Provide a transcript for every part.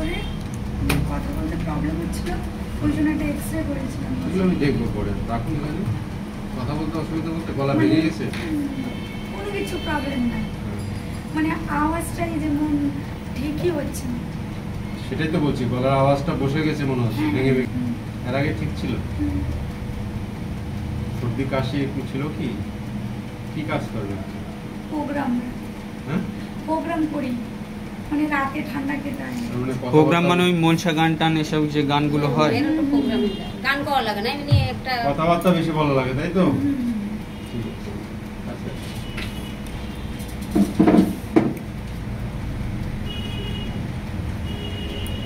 করে কথা বলতে প্রবলেম হচ্ছিল, ওই জন্য একটা এক্সরে করেছিলাম। আমি দেখবো পরে। রাখুন, কথা বলতে অসুবিধা বলতে গলা বেরিয়ে গেছে? কোনো কিছু প্রবলেম নাই, মানে আওয়াজটাই যেমন ঠিকই হচ্ছে না। সেটাই তো বলছি, গলার আওয়াজটা বসে গেছে মনে হচ্ছে, ভেঙে ভেঙে। এর আগে ঠিক ছিল? সর্দি কাশি একটু ছিল কি? কি কাজ করবে? প্রোগ্রাম। হ্যাঁ, প্রোগ্রাম করি, মানে রাতে ঠান্ডা কেটে। প্রোগ্রাম মানে ওই মনসা গান টান এসব যে গানগুলো হয়, গান করা লাগে না, এমনি একটা কথাবার্তা বেশি ভালো লাগে, তাই তো?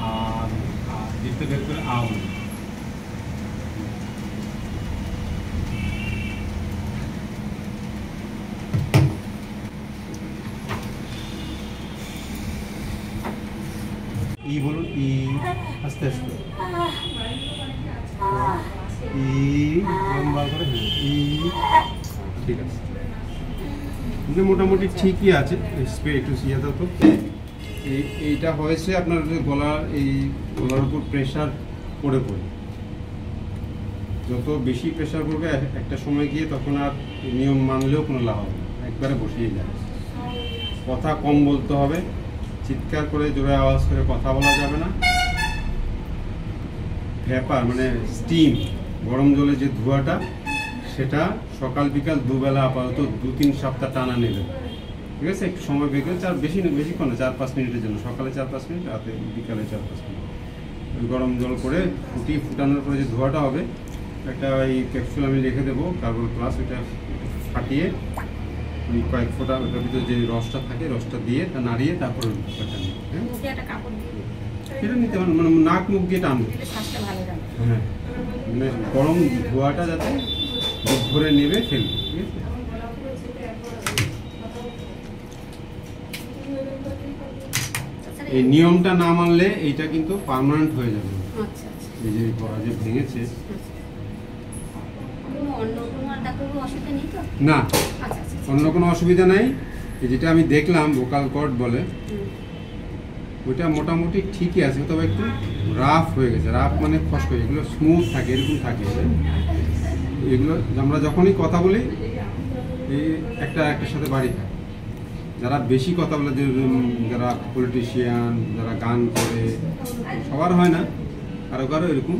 আর দেখতে দেখতে আম ই বলুন, ই আস্তে আস্তে, ই লম্বা করে, ই। ঠিক আছে, মোটামুটি ঠিকই আছে। একটু ইয়ে দাও তো। এইটা হয়েছে আপনার গলার, এই গলার উপর প্রেশার পড়ে পড়ে। যত বেশি প্রেশার পড়বে একটা সময় গিয়ে তখন আর নিয়ম মানলেও কোনো লাভ হবে না, একবারে বসিয়ে যায়। কথা কম বলতে হবে, চিৎকার করে জোরে আওয়াজ করে কথা বলা যাবে না। ভ্যাপার মানে স্টিম, গরম জলে যে ধোঁয়াটা, সেটা সকাল বিকাল দুবেলা আপাতত 2-3 সপ্তাহ টানা নেবে। ঠিক আছে, একটু সময় বের করে, বেশিক্ষণ না, 4-5 মিনিটের জন্য। সকালে 4-5 মিনিট, রাতে বিকালে 4-5 মিনিট গরম জল করে ফুটানোর পরে যে ধোঁয়াটা হবে, একটা এই ক্যাপসুল আমি লিখে দেবো, কার্বন প্লাস, ওইটা ফাটিয়ে ওই কয়েক ফোঁটা ওটার ভিতরে যে রসটা থাকে, রসটা দিয়ে তা নাড়িয়ে তারপরে সেটা নিতে পারেন, মানে নাক মুখ দিয়ে টানবে। হ্যাঁ, মানে গরম ধোঁয়াটা যাতে মুখ ভরে নেবে, ফেলবে। ঠিক আছে, এই নিয়মটা না মানলে এইটা কিন্তু পার্মানেন্ট হয়ে যাবে। এই যে গলা যে ভেঙেছে, না অন্য কোনো অসুবিধা নাই। যেটা আমি দেখলাম ভোকাল কর্ড বলে, ওইটা মোটামুটি ঠিকই আছে, তবে একটু রাফ হয়ে গেছে। রাফ মানে খসখসে, এগুলো স্মুথ থাকে, এরকম থাকে। এগুলো আমরা যখনই কথা বলি এই একটার সাথে বাড়ি থাকে। যারা বেশি কথা বলে, যারা পলিটিশিয়ান, যারা গান করে, সবার হয় না, কারো কারো এরকম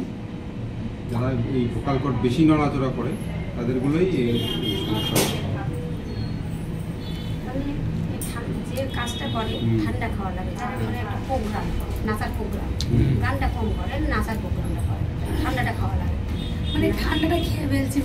যারা এই ভোকাল কর্ড বেশি নড়াচড়া করে, তাদেরগুলোই এই সমস্যা হয়। যে কাজটা করে ঠান্ডা খাওয়া লাগে, মানে একটা প্রোগ্রাম, নাচার প্রোগ্রাম, গানটা কম করে, নাচার প্রোগ্রামটা করে, ঠান্ডাটা খাওয়া লাগে, মানে ঠান্ডাটা খেয়ে ফেলছি।